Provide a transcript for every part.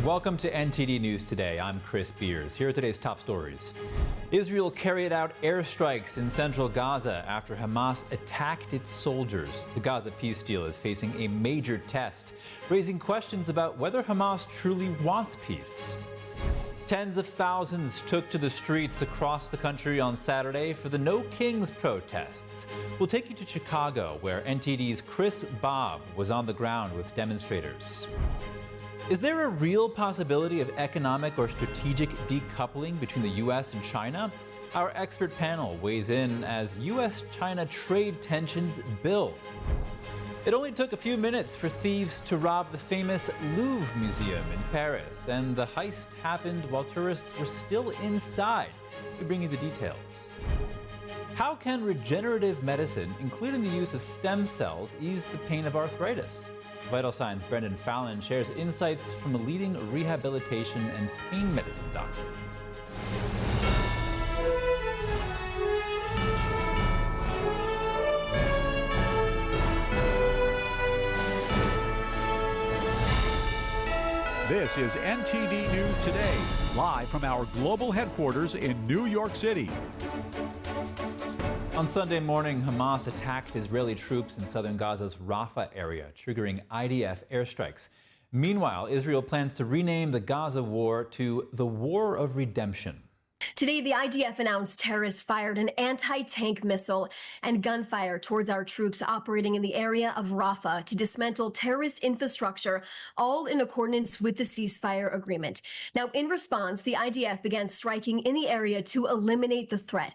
Welcome to NTD News Today. I'm Chris Beers. Here are today's top stories. Israel carried out airstrikes in central Gaza after Hamas attacked its soldiers. The Gaza peace deal is facing a major test, raising questions about whether Hamas truly wants peace. Tens of thousands took to the streets across the country on Saturday for the No Kings protests. We'll take you to Chicago, where NTD's Chris Bobb was on the ground with demonstrators. Is there a real possibility of economic or strategic decoupling between the U.S. and China? Our expert panel weighs in as U.S.-China trade tensions build. It only took a few minutes for thieves to rob the famous Louvre Museum in Paris, and the heist happened while tourists were still inside. We bring you the details. How can regenerative medicine, including the use of stem cells, ease the pain of arthritis? Vital Signs' Brendon Fallon shares insights from a leading rehabilitation and pain medicine doctor. This is NTD News Today, live from our global headquarters in New York City. On Sunday morning, Hamas attacked Israeli troops in southern Gaza's Rafah area, triggering IDF airstrikes. Meanwhile, Israel plans to rename the Gaza war to the War of Redemption. Today, the IDF announced terrorists fired an anti-tank missile and gunfire towards our troops operating in the area of Rafah to dismantle terrorist infrastructure, all in accordance with the ceasefire agreement. Now, in response, the IDF began striking in the area to eliminate the threat.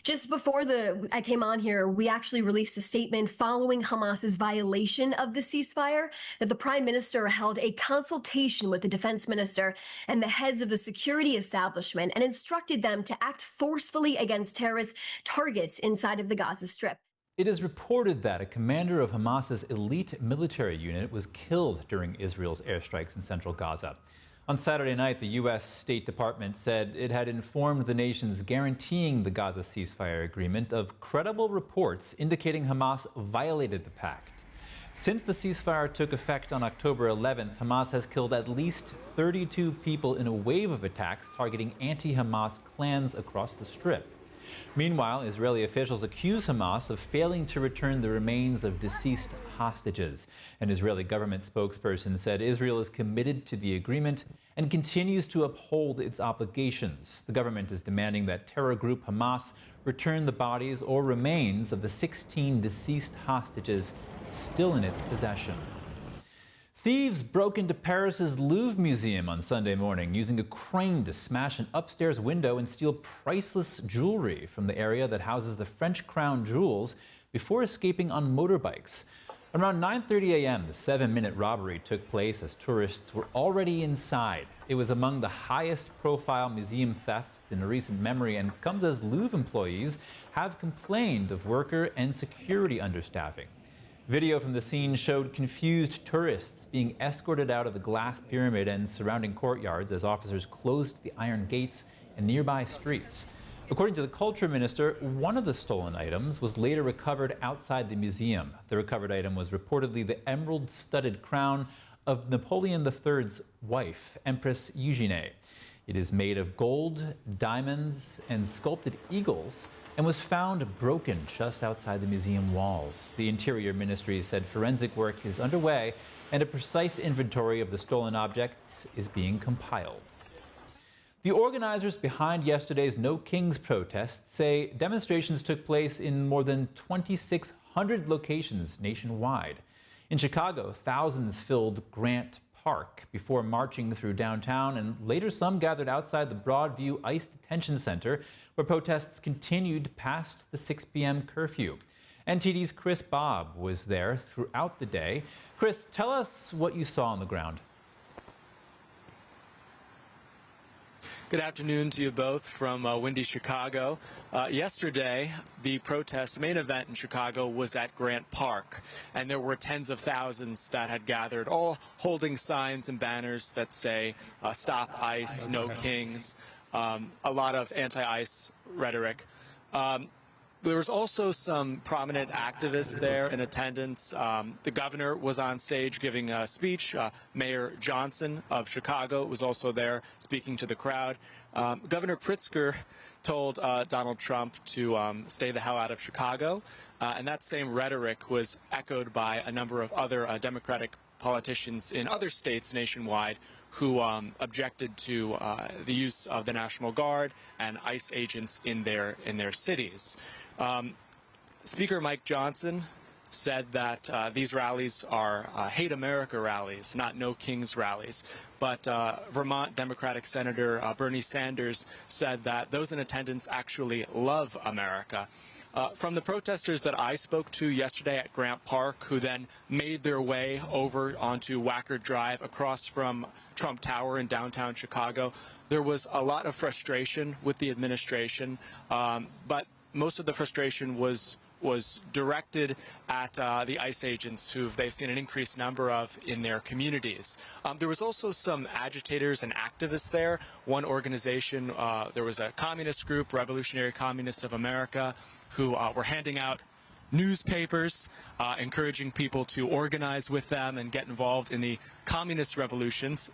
Just before I came on here, we actually released a statement following Hamas's violation of the ceasefire that the prime minister held a consultation with the defense minister and the heads of the security establishment and instructed them to act forcefully against terrorist targets inside of the Gaza Strip. It is reported that a commander of Hamas's elite military unit was killed during Israel's airstrikes in central Gaza. On Saturday night, the U.S. State Department said it had informed the nations guaranteeing the Gaza ceasefire agreement of credible reports indicating Hamas violated the pact. Since the ceasefire took effect on October 11th, Hamas has killed at least 32 people in a wave of attacks targeting anti-Hamas clans across the Strip. Meanwhile, Israeli officials accuse Hamas of failing to return the remains of deceased hostages. An Israeli government spokesperson said Israel is committed to the agreement and continues to uphold its obligations. The government is demanding that terror group Hamas return the bodies or remains of the 16 deceased hostages still in its possession. Thieves broke into Paris's Louvre Museum on Sunday morning using a crane to smash an upstairs window and steal priceless jewelry from the area that houses the French crown jewels before escaping on motorbikes. Around 9:30 a.m., the 7-minute robbery took place as tourists were already inside. It was among the highest profile museum thefts in recent memory and comes as Louvre employees have complained of worker and security understaffing. Video from the scene showed confused tourists being escorted out of the glass pyramid and surrounding courtyards as officers closed the iron gates and nearby streets. According to the culture minister, one of the stolen items was later recovered outside the museum. The recovered item was reportedly the emerald-studded crown of Napoleon III's wife, Empress Eugenie. It is made of gold, diamonds, and sculpted eagles, and was found broken just outside the museum walls. The Interior Ministry said forensic work is underway and a precise inventory of the stolen objects is being compiled. The organizers behind yesterday's No Kings protests say demonstrations took place in more than 2,600 locations nationwide. In Chicago, thousands filled Grant Park before marching through downtown, and later some gathered outside the Broadview ICE Detention Center, where protests continued past the 6 p.m. curfew. NTD's Chris Bobb was there throughout the day. Chris, tell us what you saw on the ground. Good afternoon to you both from windy Chicago. Yesterday, the protest main event in Chicago was at Grant Park, and there were tens of thousands that had gathered, all holding signs and banners that say, "Stop ICE, No Kings," a lot of anti-ICE rhetoric. There was also some prominent activists there in attendance. The governor was on stage giving a speech. Mayor Johnson of Chicago was also there speaking to the crowd. Governor Pritzker told Donald Trump to stay the hell out of Chicago. And that same rhetoric was echoed by a number of other Democratic politicians in other states nationwide who objected to the use of the National Guard and ICE agents in their cities. Speaker Mike Johnson said that these rallies are Hate America rallies, not No Kings rallies. But Vermont Democratic Senator Bernie Sanders said that those in attendance actually love America. From the protesters that I spoke to yesterday at Grant Park, who then made their way over onto Wackerd Drive across from Trump Tower in downtown Chicago, there was a lot of frustration with the administration, but most of the frustration was directed at the ICE agents who they've seen an increased number of in their communities. There was also some agitators and activists there. One organization, there was a communist group, Revolutionary Communists of America, who were handing out newspapers, encouraging people to organize with them and get involved in the communist revolutions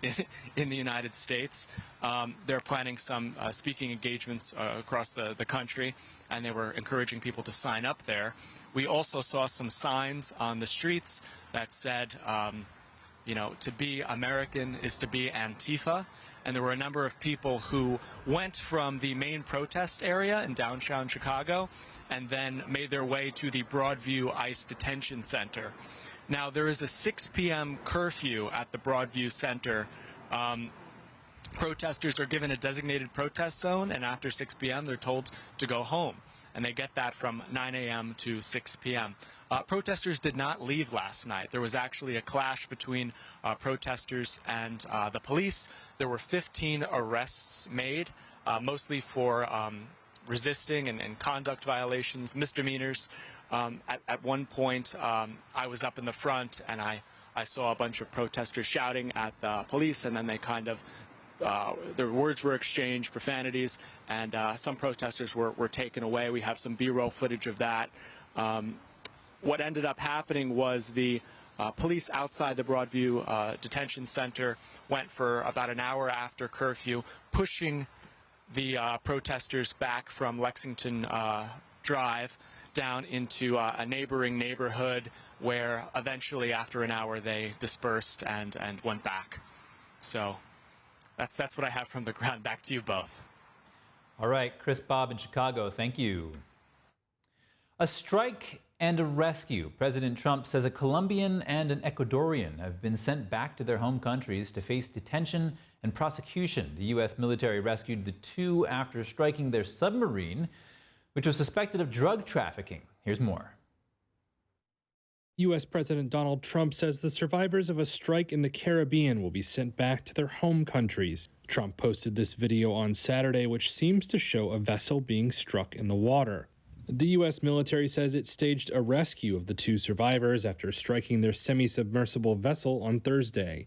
in the United States. They're planning some speaking engagements across the country, and they were encouraging people to sign up there. We also saw some signs on the streets that said, you know, to be American is to be Antifa. And there were a number of people who went from the main protest area in downtown Chicago and then made their way to the Broadview ICE detention center. Now, there is a 6 p.m. curfew at the Broadview Center. Protesters are given a designated protest zone, and after 6 p.m. they're told to go home. And they get that from 9 a.m. to 6 p.m. Protesters did not leave last night. There was actually a clash between protesters and the police. There were 15 arrests made, mostly for resisting and conduct violations, misdemeanors. At one point, I was up in the front, and I saw a bunch of protesters shouting at the police, and then they kind of their words were exchanged, profanities, and some protesters were taken away. We have some B-roll footage of that. What ended up happening was the police outside the Broadview detention center went for about an hour after curfew, pushing the protesters back from Lexington Drive down into a neighboring neighborhood, where eventually after an hour they dispersed and went back. So that's what I have from the ground. Back to you both. All right, Chris, Bob in Chicago, thank you. A strike and a rescue. President Trump says a Colombian and an Ecuadorian have been sent back to their home countries to face detention and prosecution. The U.S. military rescued the two after striking their submarine, which was suspected of drug trafficking. Here's more. U.S. President Donald Trump says the survivors of a strike in the Caribbean will be sent back to their home countries. Trump posted this video on Saturday, which seems to show a vessel being struck in the water. The U.S. military says it staged a rescue of the two survivors after striking their semi-submersible vessel on Thursday.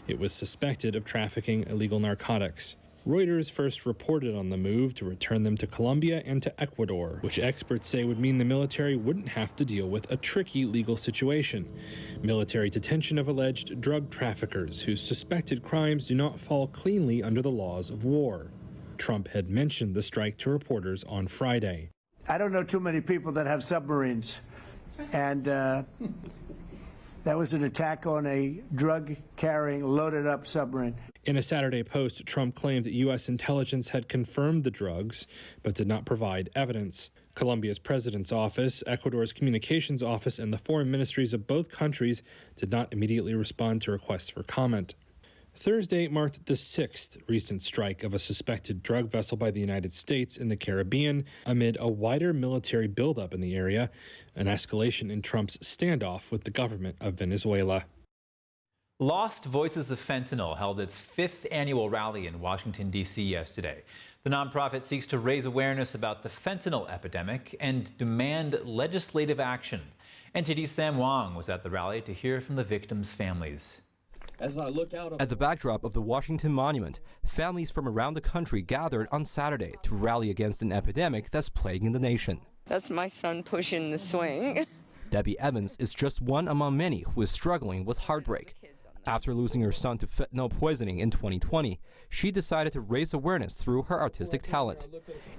It was suspected of trafficking illegal narcotics. Reuters first reported on the move to return them to Colombia and to Ecuador, which experts say would mean the military wouldn't have to deal with a tricky legal situation: military detention of alleged drug traffickers whose suspected crimes do not fall cleanly under the laws of war. Trump had mentioned the strike to reporters on Friday. I don't know too many people that have submarines, and that was an attack on a drug-carrying, loaded-up submarine. In a Saturday post, Trump claimed that U.S. intelligence had confirmed the drugs, but did not provide evidence. Colombia's president's office, Ecuador's communications office, and the foreign ministries of both countries did not immediately respond to requests for comment. Thursday marked the sixth recent strike of a suspected drug vessel by the United States in the Caribbean amid a wider military buildup in the area, an escalation in Trump's standoff with the government of Venezuela. Lost Voices of Fentanyl held its 5th annual rally in Washington, D.C. yesterday. The nonprofit seeks to raise awareness about the fentanyl epidemic and demand legislative action. NTD's Sam Wong was at the rally to hear from the victims' families. As I look out at the backdrop of the Washington Monument, families from around the country gathered on Saturday to rally against an epidemic that's plaguing the nation. That's my son pushing the swing. Debbie Evans is just one among many who is struggling with heartbreak. After losing her son to fentanyl poisoning in 2020, she decided to raise awareness through her artistic talent.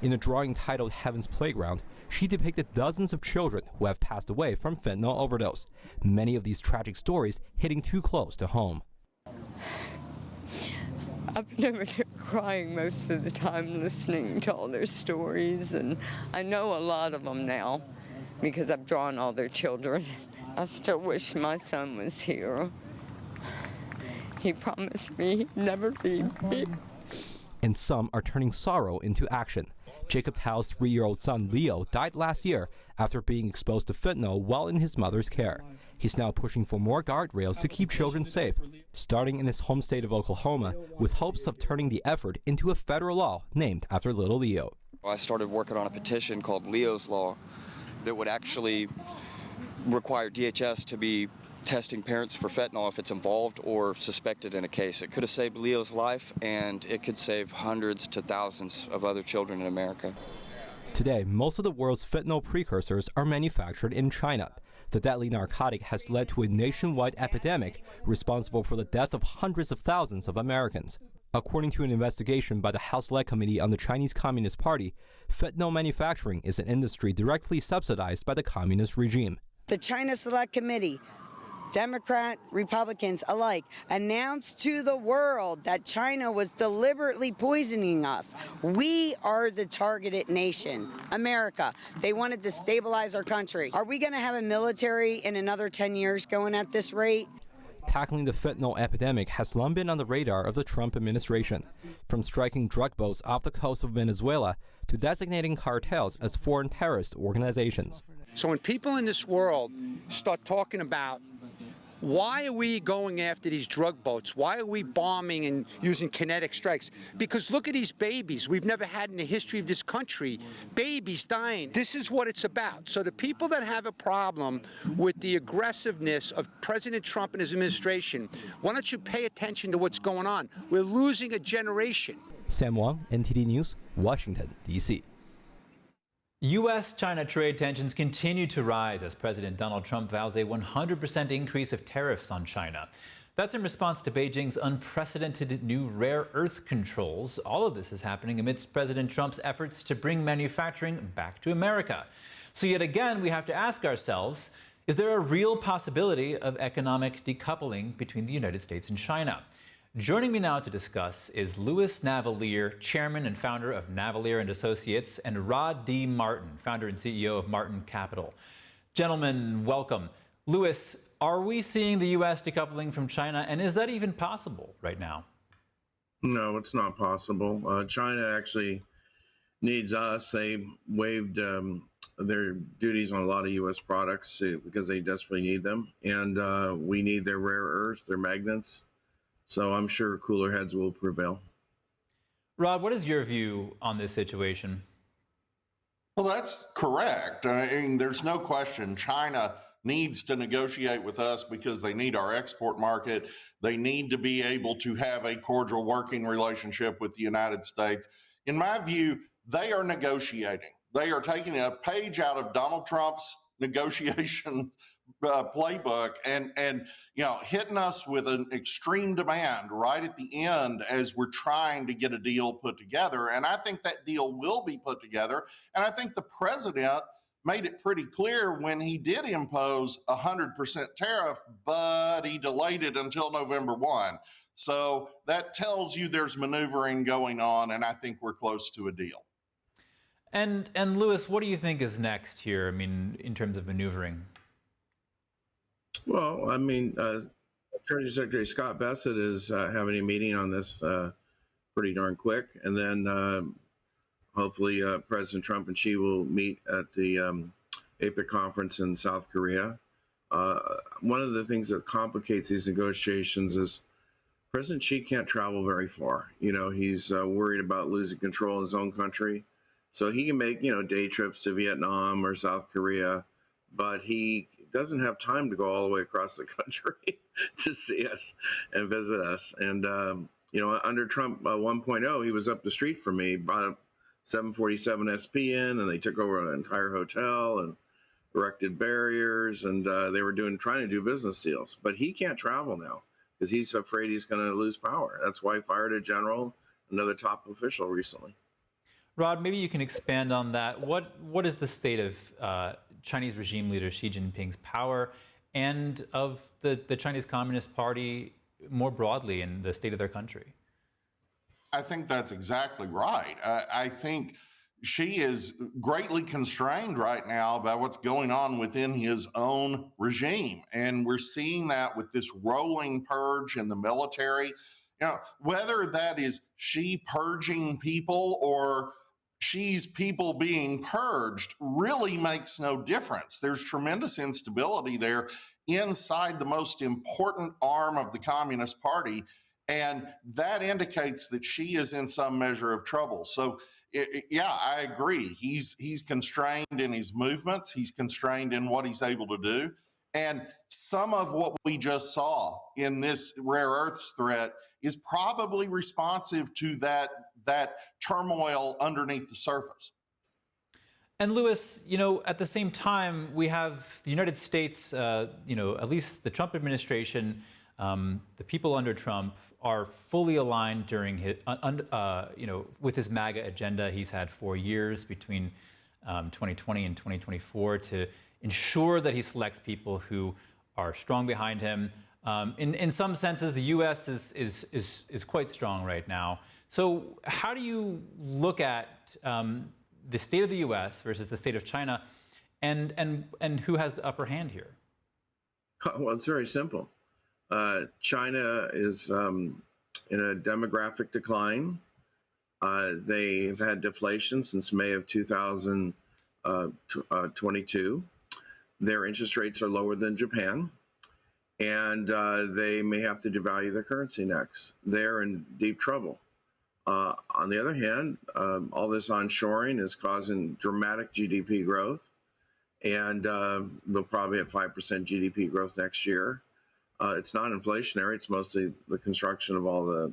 In a drawing titled Heaven's Playground, she depicted dozens of children who have passed away from fentanyl overdose, many of these tragic stories hitting too close to home. I've been over there crying most of the time listening to all their stories, and I know a lot of them now because I've drawn all their children. I still wish my son was here. He promised me he'd never leave me. And some are turning sorrow into action. Jacob Tao's 3-year-old son Leo died last year after being exposed to fentanyl while in his mother's care. He's now pushing for more guardrails to keep children safe, starting in his home state of Oklahoma, with hopes of turning the effort into a federal law named after little Leo. I started working on a petition called Leo's Law that would actually require DHS to be testing parents for fentanyl if it's involved or suspected in a case. It could have saved Leo's life, and it could save hundreds to thousands of other children in America. Today, most of the world's fentanyl precursors are manufactured in China. The deadly narcotic has led to a nationwide epidemic responsible for the death of hundreds of thousands of Americans. According to an investigation by the House-led Committee on the Chinese Communist Party, fentanyl manufacturing is an industry directly subsidized by the communist regime. The China Select Committee, Democrat, Republicans alike, announced to the world that China was deliberately poisoning us. We are the targeted nation, America. They wanted to destabilize our country. Are we going to have a military in another 10 years going at this rate? Tackling the fentanyl epidemic has long been on the radar of the Trump administration, from striking drug boats off the coast of Venezuela to designating cartels as foreign terrorist organizations. So when people in this world start talking about why are we going after these drug boats? Why are we bombing and using kinetic strikes? Because look at these babies. We've never had in the history of this country babies dying. This is what it's about. So the people that have a problem with the aggressiveness of President Trump and his administration, why don't you pay attention to what's going on? We're losing a generation. Sam Wang, NTD News, Washington, D.C. U.S.-China trade tensions continue to rise as President Donald Trump vows a 100% increase of tariffs on China. That's in response to Beijing's unprecedented new rare earth controls. All of this is happening amidst President Trump's efforts to bring manufacturing back to America. So yet again, we have to ask ourselves, is there a real possibility of economic decoupling between the United States and China? Joining me now to discuss is Louis Navellier, chairman and founder of Navellier & Associates, and Rod D. Martin, founder and CEO of Martin Capital. Gentlemen, welcome. Louis, are we seeing the U.S. decoupling from China, and is that even possible right now? No, it's not possible. China actually needs us. They waived their duties on a lot of U.S. products because they desperately need them, and we need their rare earths, their magnets. So I'm sure cooler heads will prevail. Rod, what is your view on this situation? Well, that's correct. I mean, there's no question China needs to negotiate with us because they need our export market. They need to be able to have a cordial working relationship with the United States. In my view, they are negotiating. They are taking a page out of Donald Trump's negotiation playbook and hitting us with an extreme demand right at the end as we're trying to get a deal put together. And I think that deal will be put together. And I think the president made it pretty clear when he did impose 100% tariff, but he delayed it until November 1. So that tells you there's maneuvering going on, and I think we're close to a deal. And Louis, what do you think is next here? I mean, in terms of maneuvering? Well, I mean, Treasury Secretary Scott Bessent is having a meeting on this pretty darn quick. And then hopefully President Trump and Xi will meet at the APEC conference in South Korea. One of the things that complicates these negotiations is President Xi can't travel very far. You know, he's worried about losing control in his own country. So he can make, day trips to Vietnam or South Korea, but he doesn't have time to go all the way across the country to see us and visit us. And, under Trump 1.0, he was up the street from me, bought 747 SP in, and they took over an entire hotel and erected barriers, and they were trying to do business deals. But he can't travel now because he's afraid he's going to lose power. That's why he fired a general, another top official recently. Rod, maybe you can expand on that. What is the state of Chinese regime leader Xi Jinping's power and of the Chinese Communist Party more broadly in the state of their country? I think that's exactly right. I think Xi is greatly constrained right now by what's going on within his own regime. And we're seeing that with this rolling purge in the military. Whether that is Xi purging people or Xi's people being purged really makes no difference. There's tremendous instability there inside the most important arm of the Communist Party, and that indicates that Xi is in some measure of trouble. So, yeah, I agree. He's constrained in his movements. He's constrained in what he's able to do. And some of what we just saw in this rare earths threat is probably responsive to that turmoil underneath the surface. And Louis, at the same time, we have the United States, at least the Trump administration, the people under Trump are fully aligned during his, with his MAGA agenda. He's had 4 years between 2020 and 2024 to ensure that he selects people who are strong behind him. In some senses, the U.S. is quite strong right now. So how do you look at the state of the U.S. versus the state of China, and who has the upper hand here? Well, it's very simple. China is in a demographic decline. They've had deflation since May of 2022. Their interest rates are lower than Japan, and they may have to devalue their currency next. They're in deep trouble. On the other hand, all this onshoring is causing dramatic GDP growth, and they'll probably have 5% GDP growth next year. It's not inflationary. It's mostly the construction of all the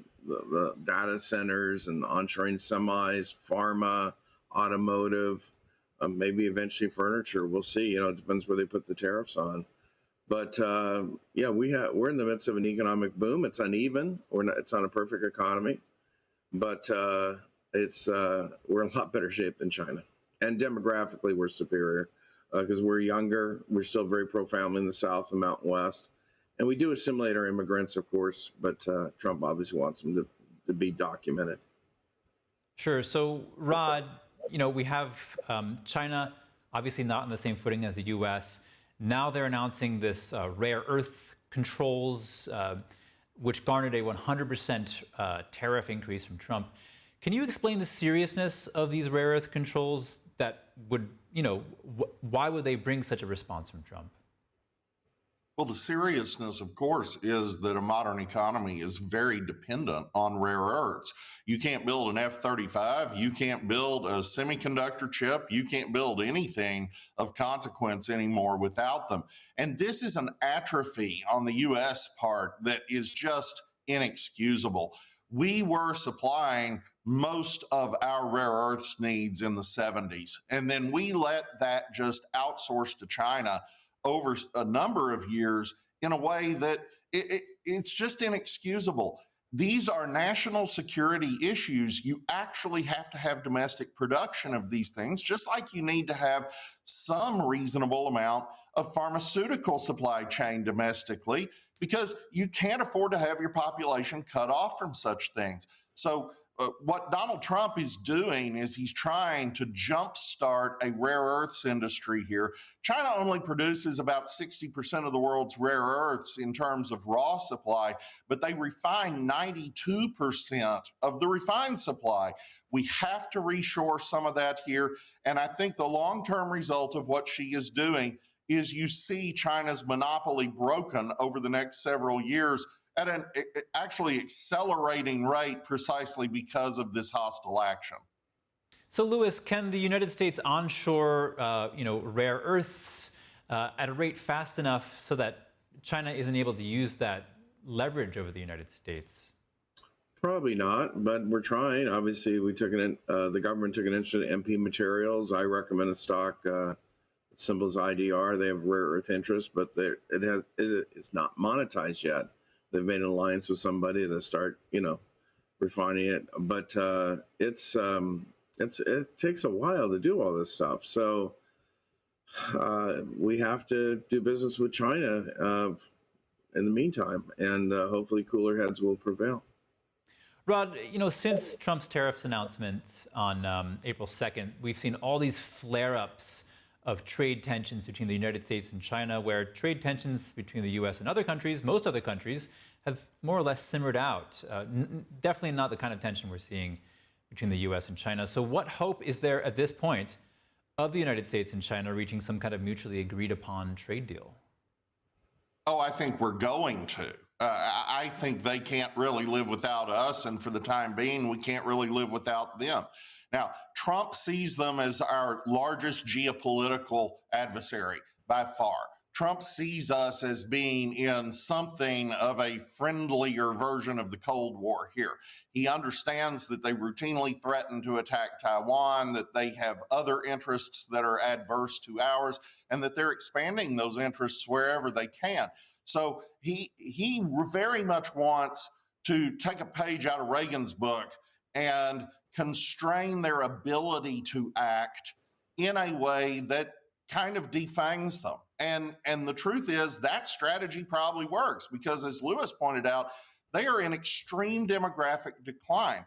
data centers and onshoring semis, pharma, automotive, maybe eventually furniture. We'll see. It depends where they put the tariffs on. But yeah, we're in the midst of an economic boom. It's uneven. It's not a perfect economy, but we're in a lot better shape than China. And demographically, we're superior because we're younger. We're still very pro-family in the South and Mountain West. And we do assimilate our immigrants, of course, but Trump obviously wants them to be documented. Sure. So, Rod, we have China obviously not on the same footing as the U.S. Now they're announcing this rare earth controls, which garnered a 100% tariff increase from Trump. Can you explain the seriousness of these rare earth controls that would, why would they bring such a response from Trump? Well, the seriousness, of course, is that a modern economy is very dependent on rare earths. You can't build an F-35. You can't build a semiconductor chip. You can't build anything of consequence anymore without them. And this is an atrophy on the U.S. part that is just inexcusable. We were supplying most of our rare earths needs in the 70s, and then we let that just outsource to China over a number of years in a way that it's just inexcusable. These are national security issues. You actually have to have domestic production of these things, just like you need to have some reasonable amount of pharmaceutical supply chain domestically, because you can't afford to have your population cut off from such things. So what Donald Trump is doing is he's trying to jumpstart a rare earths industry here. China only produces about 60% of the world's rare earths in terms of raw supply, but they refine 92% of the refined supply. We have to reshore some of that here. And I think the long-term result of what she is doing is you see China's monopoly broken over the next several years at an actually accelerating rate precisely because of this hostile action. So, Louis, can the United States onshore, rare earths at a rate fast enough so that China isn't able to use that leverage over the United States? Probably not, but we're trying. Obviously, the government took an interest in MP materials. I recommend a stock symbol is IDR. They have rare earth interest, but it's not monetized yet. They've made an alliance with somebody to start, refining it. But it takes a while to do all this stuff. So we have to do business with China in the meantime, and hopefully cooler heads will prevail. Rod, since Trump's tariffs announcement on April 2nd, we've seen all these flare-ups of trade tensions between the United States and China, where trade tensions between the U.S. and other countries, most other countries, have more or less simmered out. Definitely not the kind of tension we're seeing between the U.S. and China. So what hope is there at this point of the United States and China reaching some kind of mutually agreed upon trade deal? Oh, I think we're going to. I think they can't really live without us, and for the time being, we can't really live without them. Now, Trump sees them as our largest geopolitical adversary by far. Trump sees us as being in something of a friendlier version of the Cold War here. He understands that they routinely threaten to attack Taiwan, that they have other interests that are adverse to ours, and that they're expanding those interests wherever they can. So he very much wants to take a page out of Reagan's book and constrain their ability to act in a way that kind of defangs them. And the truth is that strategy probably works because, as Lewis pointed out, they are in extreme demographic decline.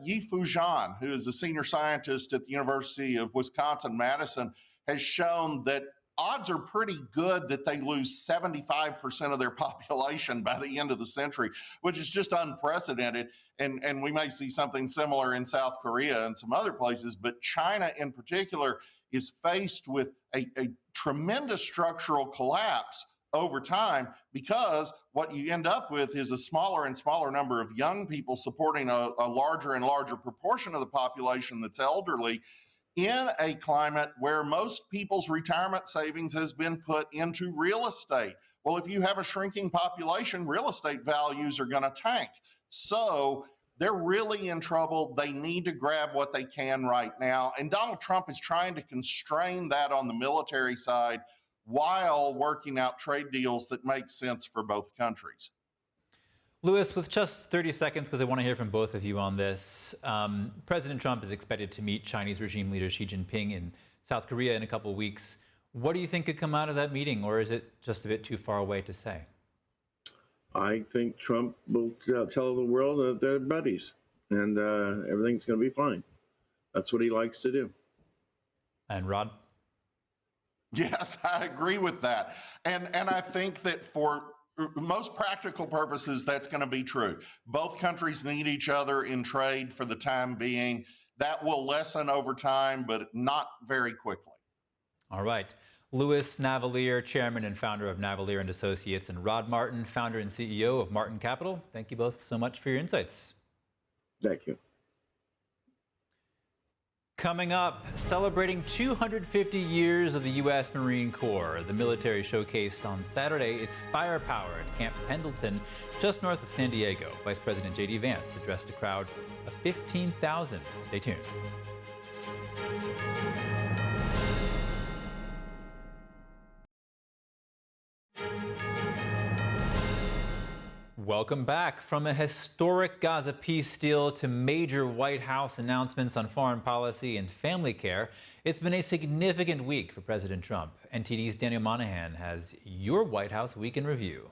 Yi-Fu Zhan, who is a senior scientist at the University of Wisconsin-Madison, has shown that odds are pretty good that they lose 75% of their population by the end of the century, which is just unprecedented. And we may see something similar in South Korea and some other places, but China in particular is faced with a tremendous structural collapse over time, because what you end up with is a smaller and smaller number of young people supporting a larger and larger proportion of the population that's elderly, in a climate where most people's retirement savings has been put into real estate. Well, if you have a shrinking population, real estate values are going to tank. So they're really in trouble. They need to grab what they can right now. And Donald Trump is trying to constrain that on the military side while working out trade deals that make sense for both countries. Lewis, with just 30 seconds, because I want to hear from both of you on this, President Trump is expected to meet Chinese regime leader Xi Jinping in South Korea in a couple of weeks. What do you think could come out of that meeting, or is it just a bit too far away to say? I think Trump will tell the world that they're buddies and everything's going to be fine. That's what he likes to do. And Rod? Yes, I agree with that. And I think that for most practical purposes, that's going to be true. Both countries need each other in trade for the time being. That will lessen over time, but not very quickly. All right. Louis Navellier, chairman and founder of Navellier and Associates, and Rod Martin, founder and CEO of Martin Capital. Thank you both so much for your insights. Thank you. Coming up, celebrating 250 years of the U.S. Marine Corps. The military showcased on Saturday its firepower at Camp Pendleton, just north of San Diego. Vice President J.D. Vance addressed a crowd of 15,000. Stay tuned. Welcome back. From a historic Gaza peace deal to major White House announcements on foreign policy and family care, it's been a significant week for President Trump. NTD's Daniel Monahan has your White House Week in Review.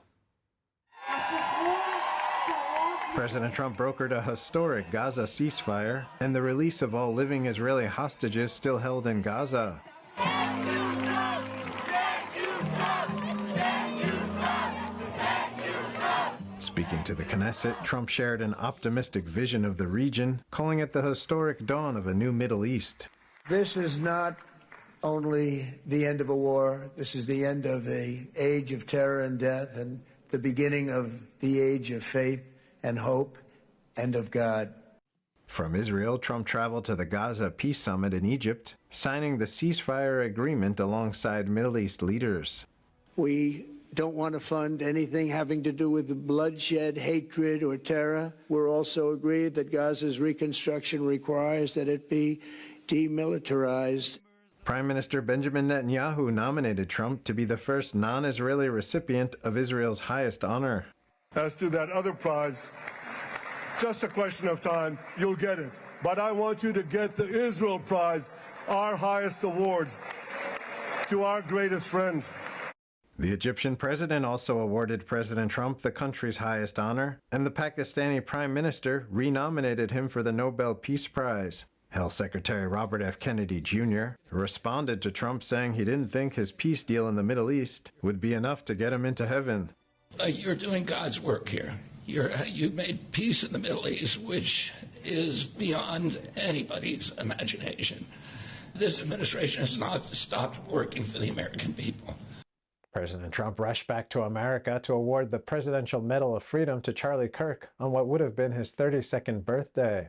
President Trump brokered a historic Gaza ceasefire and the release of all living Israeli hostages still held in Gaza. Speaking to the Knesset, Trump shared an optimistic vision of the region, calling it the historic dawn of a new Middle East. This is not only the end of a war, this is the end of an age of terror and death and the beginning of the age of faith and hope and of God. From Israel, Trump traveled to the Gaza Peace Summit in Egypt, signing the ceasefire agreement alongside Middle East leaders. We don't want to fund anything having to do with bloodshed, hatred, or terror. We're also agreed that Gaza's reconstruction requires that it be demilitarized. Prime Minister Benjamin Netanyahu nominated Trump to be the first non-Israeli recipient of Israel's highest honor. As to that other prize, just a question of time, you'll get it. But I want you to get the Israel Prize, our highest award, to our greatest friend. The Egyptian president also awarded President Trump the country's highest honor, and the Pakistani prime minister renominated him for the Nobel Peace Prize. Health Secretary Robert F. Kennedy Jr. responded to Trump saying he didn't think his peace deal in the Middle East would be enough to get him into heaven. You're doing God's work here. You've made peace in the Middle East, which is beyond anybody's imagination. This administration has not stopped working for the American people. President Trump rushed back to America to award the Presidential Medal of Freedom to Charlie Kirk on what would have been his 32nd birthday.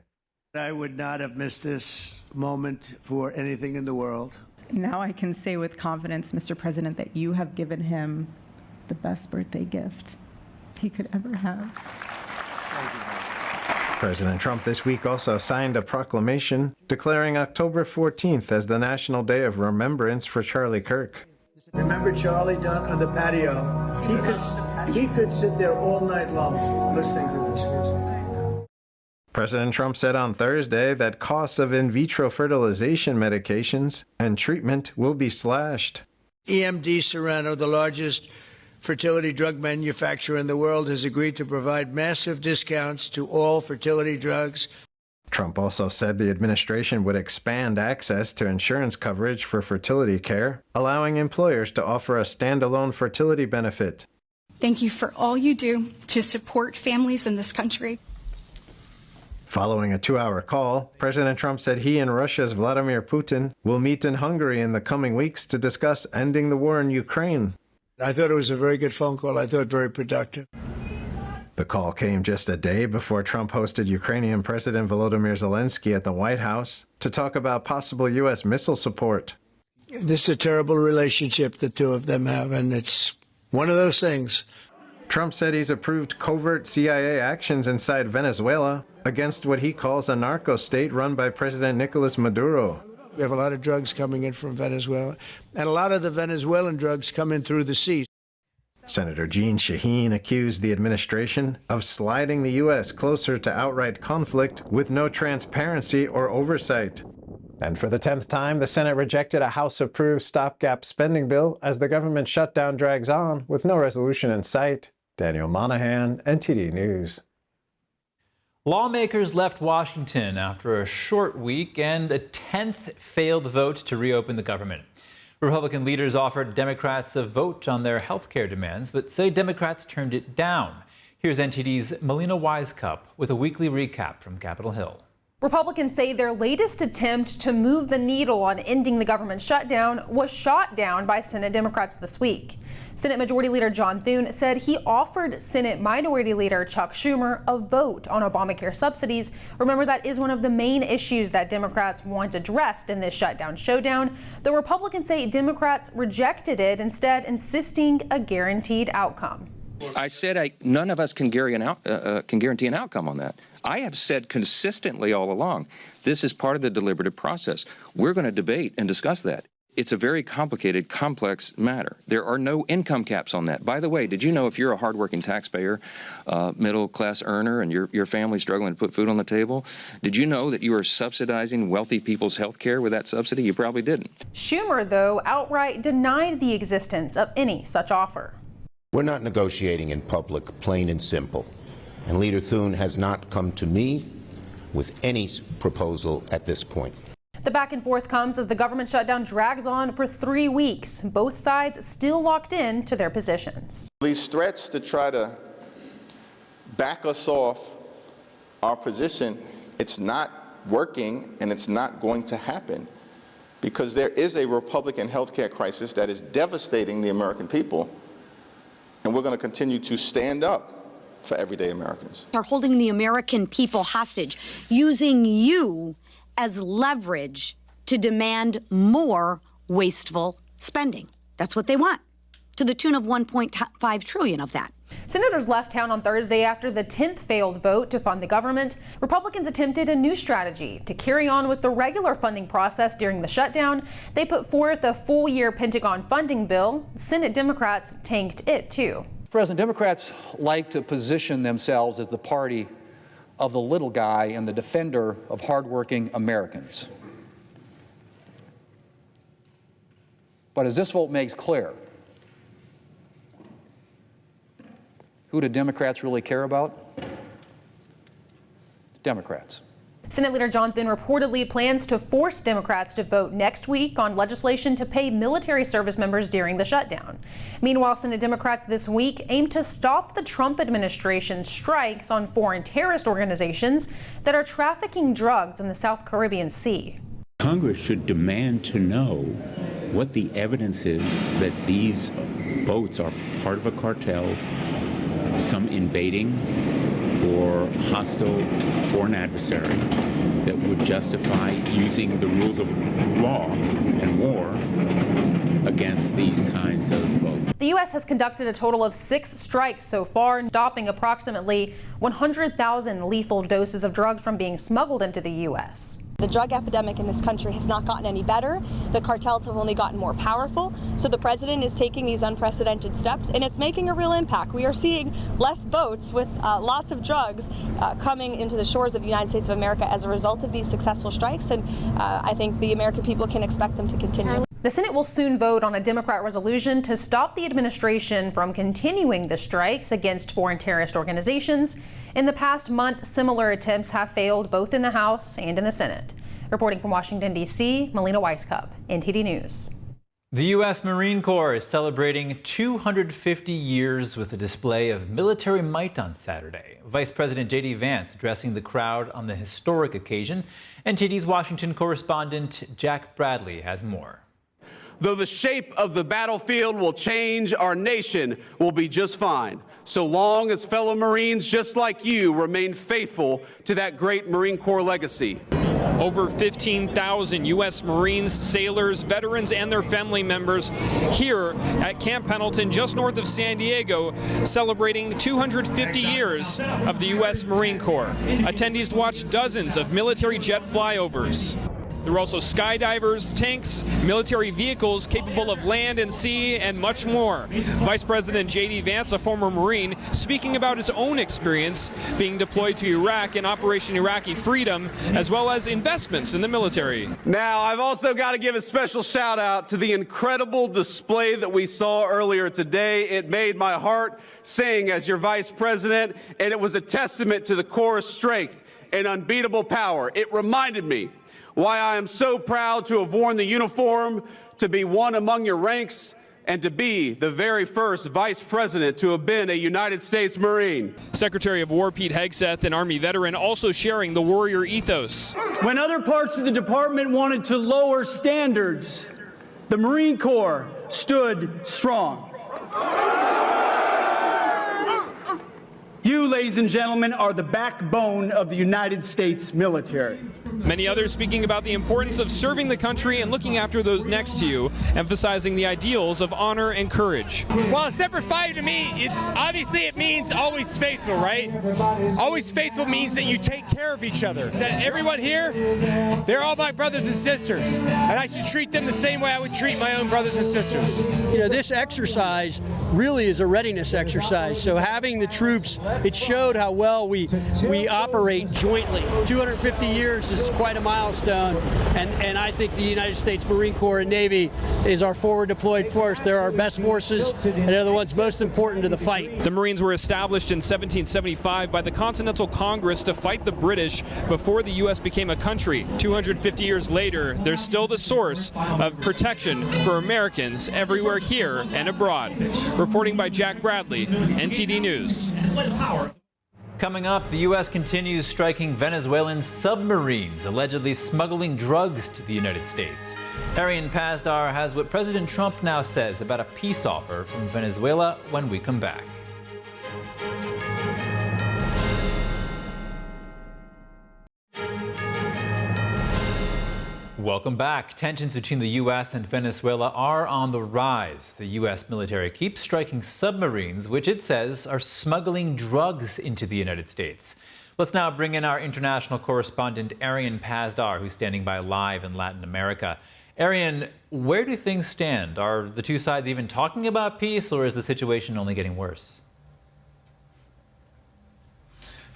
I would not have missed this moment for anything in the world. Now I can say with confidence, Mr. President, that you have given him the best birthday gift he could ever have. President Trump this week also signed a proclamation declaring October 14th as the National Day of Remembrance for Charlie Kirk. Remember Charlie down on the patio? He could sit there all night long listening to this. President Trump said on Thursday that costs of in vitro fertilization medications and treatment will be slashed. EMD Serrano, the largest fertility drug manufacturer in the world, has agreed to provide massive discounts to all fertility drugs. Trump also said the administration would expand access to insurance coverage for fertility care, allowing employers to offer a standalone fertility benefit. Thank you for all you do to support families in this country. Following a 2-hour call, President Trump said he and Russia's Vladimir Putin will meet in Hungary in the coming weeks to discuss ending the war in Ukraine. I thought it was a very good phone call. I thought very productive. The call came just a day before Trump hosted Ukrainian President Volodymyr Zelensky at the White House to talk about possible U.S. missile support. This is a terrible relationship the two of them have, and it's one of those things. Trump said he's approved covert CIA actions inside Venezuela against what he calls a narco state run by President Nicolas Maduro. We have a lot of drugs coming in from Venezuela, and a lot of the Venezuelan drugs come in through the sea. Senator Jeanne Shaheen accused the administration of sliding the U.S. closer to outright conflict with no transparency or oversight. And for the 10th time, the Senate rejected a House-approved stopgap spending bill as the government shutdown drags on with no resolution in sight. Daniel Monahan, NTD News. Lawmakers left Washington after a short week and a 10th failed vote to reopen the government. Republican leaders offered Democrats a vote on their health care demands, but say Democrats turned it down. Here's NTD's Melina Wisecup with a weekly recap from Capitol Hill. Republicans say their latest attempt to move the needle on ending the government shutdown was shot down by Senate Democrats this week. Senate Majority Leader John Thune said he offered Senate Minority Leader Chuck Schumer a vote on Obamacare subsidies. Remember, that is one of the main issues that Democrats want addressed in this shutdown showdown. The Republicans say Democrats rejected it, instead insisting a guaranteed outcome. I said none of us can guarantee an outcome on that. I have said consistently all along, this is part of the deliberative process. We're going to debate and discuss that. It's a very complicated, complex matter. There are no income caps on that. By the way, did you know if you're a hardworking taxpayer, middle-class earner, and your family's struggling to put food on the table, did you know that you are subsidizing wealthy people's health care with that subsidy? You probably didn't. Schumer, though, outright denied the existence of any such offer. We're not negotiating in public, plain and simple. And Leader Thune has not come to me with any proposal at this point. The back and forth comes as the government shutdown drags on for 3 weeks. Both sides still locked in to their positions. These threats to try to back us off our position, it's not working and it's not going to happen because there is a Republican healthcare crisis that is devastating the American people. And we're going to continue to stand up for everyday Americans. They're holding the American people hostage, using you as leverage to demand more wasteful spending. That's what they want, to the tune of $1.5 trillion of that. Senators left town on Thursday after the 10th failed vote to fund the government. Republicans attempted a new strategy to carry on with the regular funding process during the shutdown. They put forth a full-year Pentagon funding bill. Senate Democrats tanked it, too. President, Democrats like to position themselves as the party of the little guy and the defender of hardworking Americans. But as this vote makes clear, who do Democrats really care about? Democrats. Senate Leader John Thune reportedly plans to force Democrats to vote next week on legislation to pay military service members during the shutdown. Meanwhile, Senate Democrats this week aim to stop the Trump administration's strikes on foreign terrorist organizations that are trafficking drugs in the South Caribbean Sea. Congress should demand to know what the evidence is that these boats are part of a cartel, some invading or hostile foreign adversary that would justify using the rules of law and war against these kinds of boats. The U.S. has conducted a total of 6 strikes so far, stopping approximately 100,000 lethal doses of drugs from being smuggled into the U.S. The drug epidemic in this country has not gotten any better. The cartels have only gotten more powerful. So the president is taking these unprecedented steps, and it's making a real impact. We are seeing less boats with lots of drugs coming into the shores of the United States of America as a result of these successful strikes, and I think the American people can expect them to continue. The Senate will soon vote on a Democrat resolution to stop the administration from continuing the strikes against foreign terrorist organizations. In the past month, similar attempts have failed both in the House and in the Senate. Reporting from Washington, D.C., Melina Weisskopf, NTD News. The U.S. Marine Corps is celebrating 250 years with a display of military might on Saturday. Vice President J.D. Vance addressing the crowd on the historic occasion. NTD's Washington correspondent Jack Bradley has more. Though the shape of the battlefield will change, our nation will be just fine, so long as fellow Marines just like you remain faithful to that great Marine Corps legacy. Over 15,000 U.S. Marines, sailors, veterans, and their family members here at Camp Pendleton, just north of San Diego, celebrating 250 years of the U.S. Marine Corps. Attendees watched dozens of military jet flyovers. There were also skydivers, tanks, military vehicles capable of land and sea, and much more. Vice President J.D. Vance, a former Marine, speaking about his own experience being deployed to Iraq in Operation Iraqi Freedom, as well as investments in the military. Now, I've also got to give a special shout out to the incredible display that we saw earlier today. It made my heart sing as your Vice President, and it was a testament to the Corps' strength and unbeatable power. It reminded me why I am so proud to have worn the uniform, to be one among your ranks, and to be the very first Vice President to have been a United States Marine. Secretary of War Pete Hegseth, an Army veteran, also sharing the warrior ethos. When other parts of the department wanted to lower standards, the Marine Corps stood strong. You, ladies and gentlemen, are the backbone of the United States military. Many others speaking about the importance of serving the country and looking after those next to you, emphasizing the ideals of honor and courage. Well, a separate fighter to me, it means always faithful, right? Always faithful means that you take care of each other. That everyone here, they're all my brothers and sisters, and I should treat them the same way I would treat my own brothers and sisters. You know, this exercise really is a readiness exercise, so having the troops, it showed how well we operate jointly. 250 years is quite a milestone, and I think the United States Marine Corps and Navy is our forward deployed force. They're our best forces, and they're the ones most important to the fight. The Marines were established in 1775 by the Continental Congress to fight the British before the U.S. became a country. 250 years later, they're still the source of protection for Americans everywhere here and abroad. Reporting by Jack Bradley, NTD News. Coming up, the U.S. continues striking Venezuelan submarines, allegedly smuggling drugs to the United States. Arian Pazdar has what President Trump now says about a peace offer from Venezuela when we come back. Welcome back. Tensions between the U.S. and Venezuela are on the rise. The U.S. military keeps striking submarines, which it says are smuggling drugs into the United States. Let's now bring in our international correspondent, Arian Pazdar, who's standing by live in Latin America. Arian, where do things stand? Are the two sides even talking about peace, or is the situation only getting worse?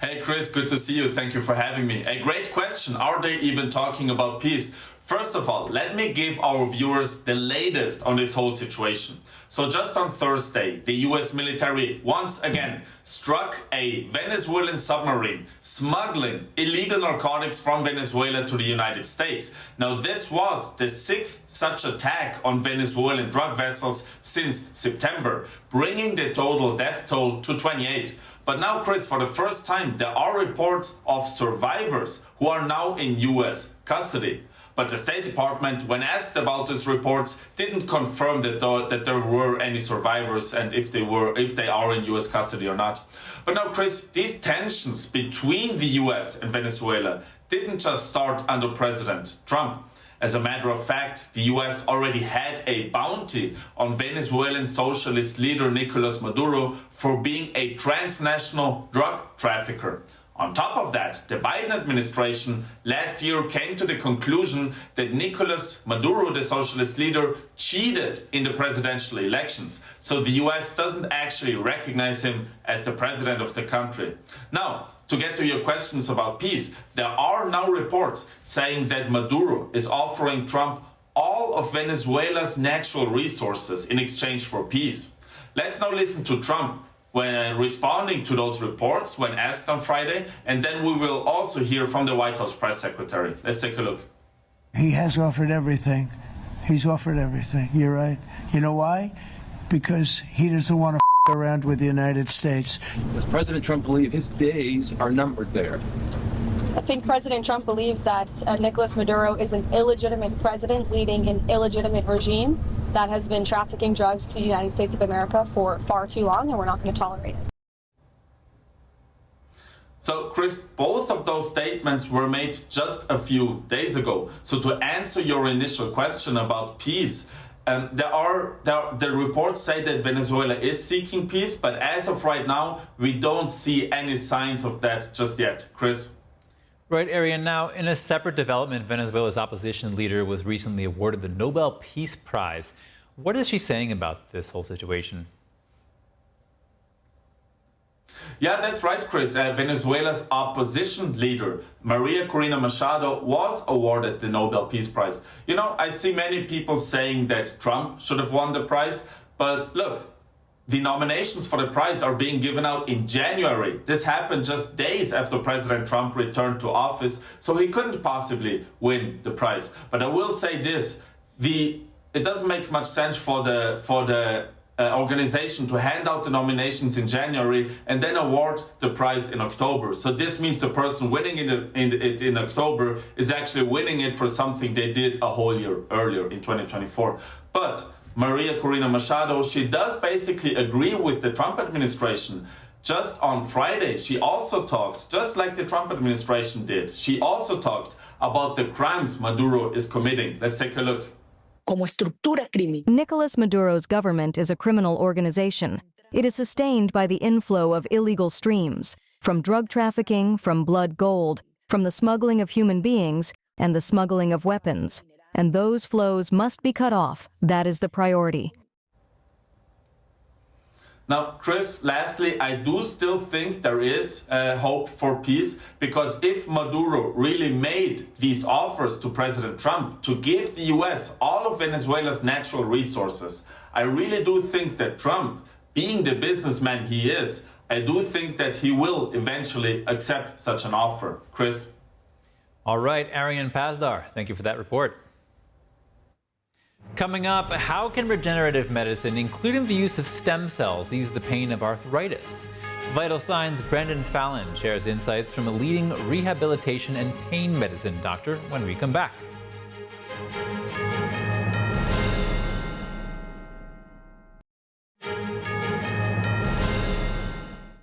Hey Chris, good to see you. Thank you for having me. A great question. Are they even talking about peace? First of all, let me give our viewers the latest on this whole situation. So just on Thursday, the US military once again struck a Venezuelan submarine smuggling illegal narcotics from Venezuela to the United States. Now this was the 6th such attack on Venezuelan drug vessels since September, bringing the total death toll to 28. But now, Chris, for the first time, there are reports of survivors who are now in US custody. But the State Department, when asked about these reports, didn't confirm that there were any survivors and if they are in US custody or not. But now, Chris, these tensions between the US and Venezuela didn't just start under President Trump. As a matter of fact, the US already had a bounty on Venezuelan socialist leader Nicolas Maduro for being a transnational drug trafficker. On top of that, the Biden administration last year came to the conclusion that Nicolas Maduro, the socialist leader, cheated in the presidential elections. So the US doesn't actually recognize him as the president of the country. Now, to get to your questions about peace, there are now reports saying that Maduro is offering Trump all of Venezuela's natural resources in exchange for peace. Let's now listen to Trump when responding to those reports when asked on Friday, and then we will also hear from the White House press secretary. Let's take a look. He has offered everything. He's offered everything. You're right. You know why? Because he doesn't want to around with the United States. Does President Trump believe his days are numbered there? I think President Trump believes that Nicolas Maduro is an illegitimate president leading an illegitimate regime that has been trafficking drugs to the United States of America for far too long, and we're not going to tolerate it. So, Chris, both of those statements were made just a few days ago. So to answer your initial question about peace, the reports say that Venezuela is seeking peace, but as of right now, we don't see any signs of that just yet. Chris? Right, Arian. Now, in a separate development, Venezuela's opposition leader was recently awarded the Nobel Peace Prize. What is she saying about this whole situation? Yeah, that's right, Chris. Venezuela's opposition leader, Maria Corina Machado, was awarded the Nobel Peace Prize. You know, I see many people saying that Trump should have won the prize, but look, the nominations for the prize are being given out in January. This happened just days after President Trump returned to office, so he couldn't possibly win the prize. But I will say this, it doesn't make much sense for the organization to hand out the nominations in January and then award the prize in October. So this means the person winning it in October is actually winning it for something they did a whole year earlier in 2024. But Maria Corina Machado, she does basically agree with the Trump administration. Just on Friday, she also talked, just like the Trump administration did, she also talked about the crimes Maduro is committing. Let's take a look. Nicolas Maduro's government is a criminal organization. It is sustained by the inflow of illegal streams, from drug trafficking, from blood gold, from the smuggling of human beings, and the smuggling of weapons. And those flows must be cut off. That is the priority. Now, Chris, lastly, I do still think there is hope for peace, because if Maduro really made these offers to President Trump to give the US all of Venezuela's natural resources, I really do think that Trump, being the businessman he is, I do think that he will eventually accept such an offer. Chris? All right, Arian Pazdar, thank you for that report. Coming up, how can regenerative medicine, including the use of stem cells, ease the pain of arthritis? Vital Signs' Brendon Fallon shares insights from a leading rehabilitation and pain medicine doctor when we come back.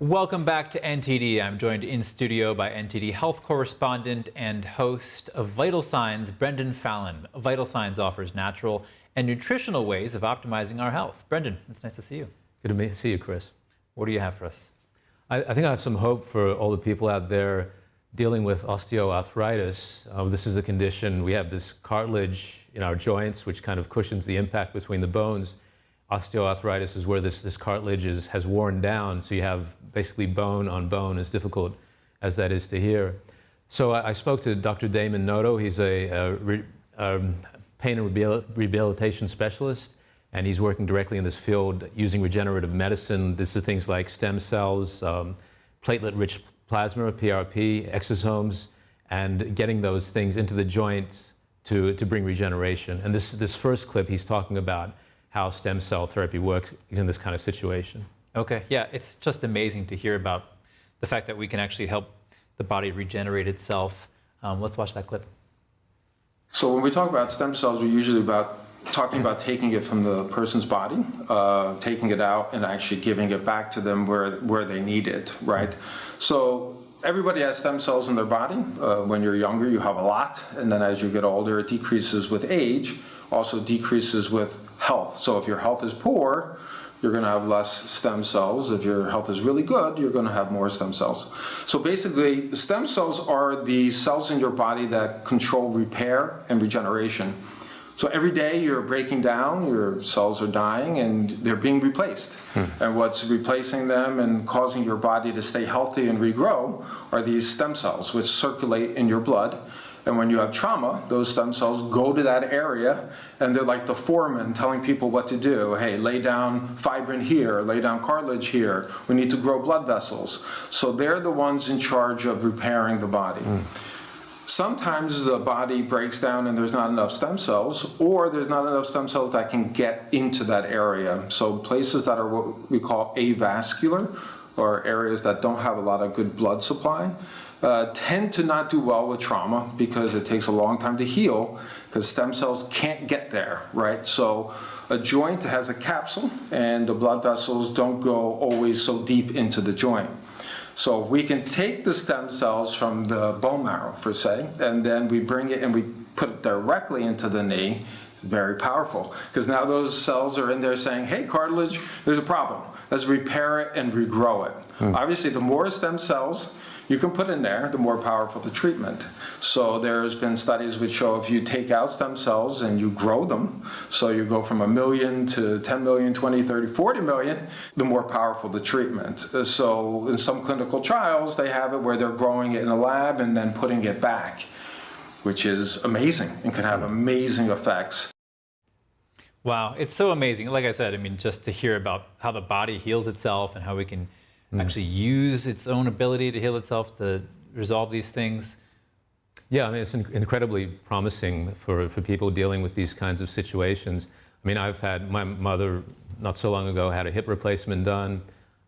Welcome back to NTD. I'm joined in studio by NTD health correspondent and host of Vital Signs, Brendon Fallon. Vital Signs offers natural and nutritional ways of optimizing our health. Brendon, it's nice to see you. Good to see you, Chris. What do you have for us? I think I have some hope for all the people out there dealing with osteoarthritis. This is a condition, we have this cartilage in our joints, which kind of cushions the impact between the bones. Osteoarthritis is where this cartilage has worn down, so you have basically bone on bone, as difficult as that is to hear. So I spoke to Dr. Damon Noto. He's a pain and rehabilitation specialist, and he's working directly in this field using regenerative medicine. This is things like stem cells, platelet-rich plasma, PRP, exosomes, and getting those things into the joint to bring regeneration. And this first clip, he's talking about how stem cell therapy works in this kind of situation. Okay, yeah, it's just amazing to hear about the fact that we can actually help the body regenerate itself. Let's watch that clip. So when we talk about stem cells, we're usually talking about taking it from the person's body, taking it out and actually giving it back to them where they need it, right? So everybody has stem cells in their body. When you're younger, you have a lot, and then as you get older, it decreases with age, also decreases with health. So if your health is poor, you're going to have less stem cells. If your health is really good, you're going to have more stem cells. So basically, stem cells are the cells in your body that control repair and regeneration. So every day you're breaking down, your cells are dying, and they're being replaced. And what's replacing them and causing your body to stay healthy and regrow are these stem cells, which circulate in your blood. And when you have trauma, those stem cells go to that area, and they're like the foreman telling people what to do. Hey, lay down fibrin here, lay down cartilage here. We need to grow blood vessels. So they're the ones in charge of repairing the body. Sometimes the body breaks down and there's not enough stem cells, or there's not enough stem cells that can get into that area. So places that are what we call avascular, or areas that don't have a lot of good blood supply, tend to not do well with trauma because it takes a long time to heal because stem cells can't get there, right? So a joint has a capsule and the blood vessels don't go always so deep into the joint. So we can take the stem cells from the bone marrow, per se, and then we bring it and we put it directly into the knee. Very powerful, because now those cells are in there saying, hey, cartilage, there's a problem. Let's repair it and regrow it. Obviously, the more stem cells you can put in there, the more powerful the treatment. So there's been studies which show if you take out stem cells and you grow them, so you go from 1 million to 10 million, 20, 30, 40 million, the more powerful the treatment. So in some clinical trials, they have it where they're growing it in a lab and then putting it back, which is amazing and can have amazing effects. Wow, it's so amazing. Like I said, I mean, just to hear about how the body heals itself and how we can actually use its own ability to heal itself to resolve these things. Yeah, I mean, it's incredibly promising for people dealing with these kinds of situations. I mean, my mother, not so long ago, had a hip replacement done.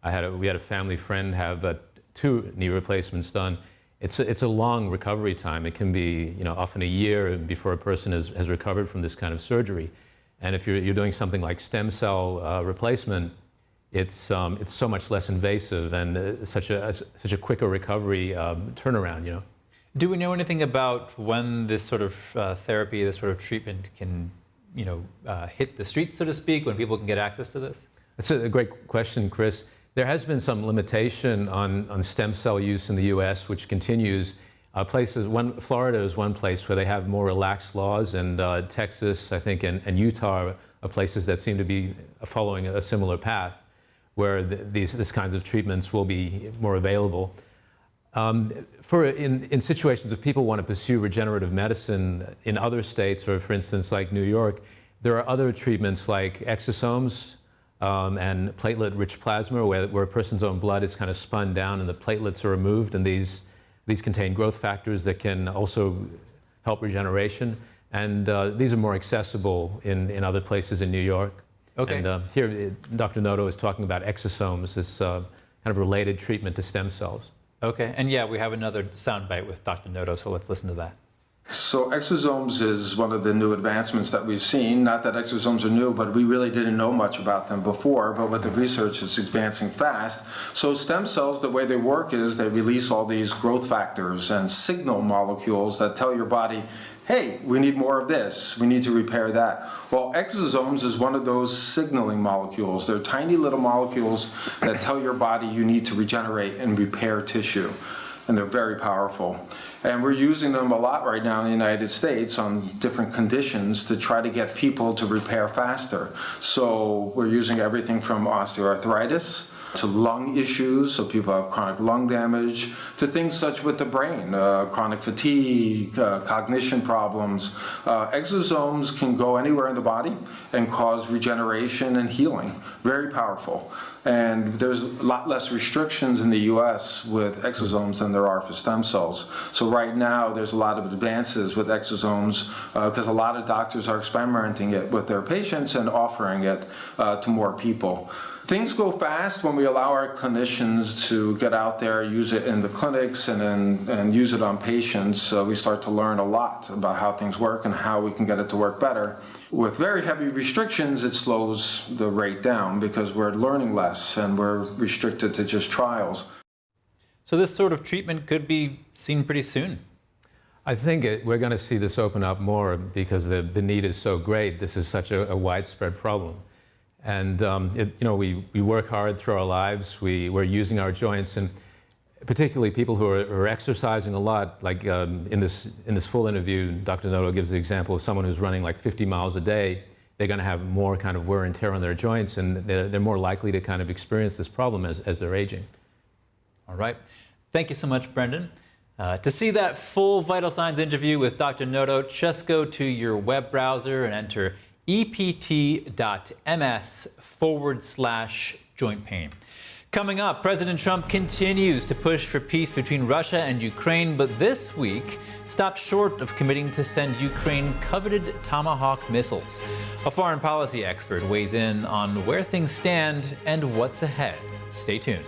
We had a family friend have 2 knee replacements done. It's a long recovery time. It can be, often a year before a person has recovered from this kind of surgery. And if you're doing something like stem cell replacement, it's so much less invasive and such a quicker recovery turnaround. Do we know anything about when this sort of therapy, this sort of treatment can, hit the streets, so to speak, when people can get access to this? That's a great question, Chris. There has been some limitation on stem cell use in the U.S., which continues. Florida is one place where they have more relaxed laws, and Texas, I think, and Utah are places that seem to be following a similar path, where these kinds of treatments will be more available. In situations if people want to pursue regenerative medicine in other states, or for instance like New York, there are other treatments like exosomes and platelet-rich plasma, where a person's own blood is kind of spun down and the platelets are removed, and these contain growth factors that can also help regeneration. And these are more accessible in other places in New York. Okay. And here, Dr. Noto is talking about exosomes, this kind of related treatment to stem cells. Okay, and yeah, we have another soundbite with Dr. Noto, so let's listen to that. So exosomes is one of the new advancements that we've seen. Not that exosomes are new, but we really didn't know much about them before. But with the research, it's advancing fast. So stem cells, the way they work is they release all these growth factors and signal molecules that tell your body, hey, we need more of this, we need to repair that. Well, exosomes is one of those signaling molecules. They're tiny little molecules that tell your body you need to regenerate and repair tissue. And they're very powerful. And we're using them a lot right now in the United States on different conditions to try to get people to repair faster. So we're using everything from osteoarthritis to lung issues, so people have chronic lung damage, to things such with the brain, chronic fatigue, cognition problems. Exosomes can go anywhere in the body and cause regeneration and healing. Very powerful. And there's a lot less restrictions in the US with exosomes than there are for stem cells. So right now there's a lot of advances with exosomes because a lot of doctors are experimenting it with their patients and offering it to more people. Things go fast when we allow our clinicians to get out there, use it in the clinics, and use it on patients. We start to learn a lot about how things work and how we can get it to work better. With very heavy restrictions, it slows the rate down because we're learning less and we're restricted to just trials. So this sort of treatment could be seen pretty soon. I think we're going to see this open up more because the need is so great. This is such a widespread problem. And we work hard through our lives. We're using our joints, and particularly people who are exercising a lot. Like in this full interview, Dr. Noto gives the example of someone who's running like 50 miles a day. They're going to have more kind of wear and tear on their joints, and they're more likely to kind of experience this problem as they're aging. All right. Thank you so much, Brendon. To see that full Vital Signs interview with Dr. Noto, just go to your web browser and enter ept.ms/joint pain. Coming up, President Trump continues to push for peace between Russia and Ukraine, but this week stopped short of committing to send Ukraine coveted Tomahawk missiles. A foreign policy expert weighs in on where things stand and what's ahead. Stay tuned.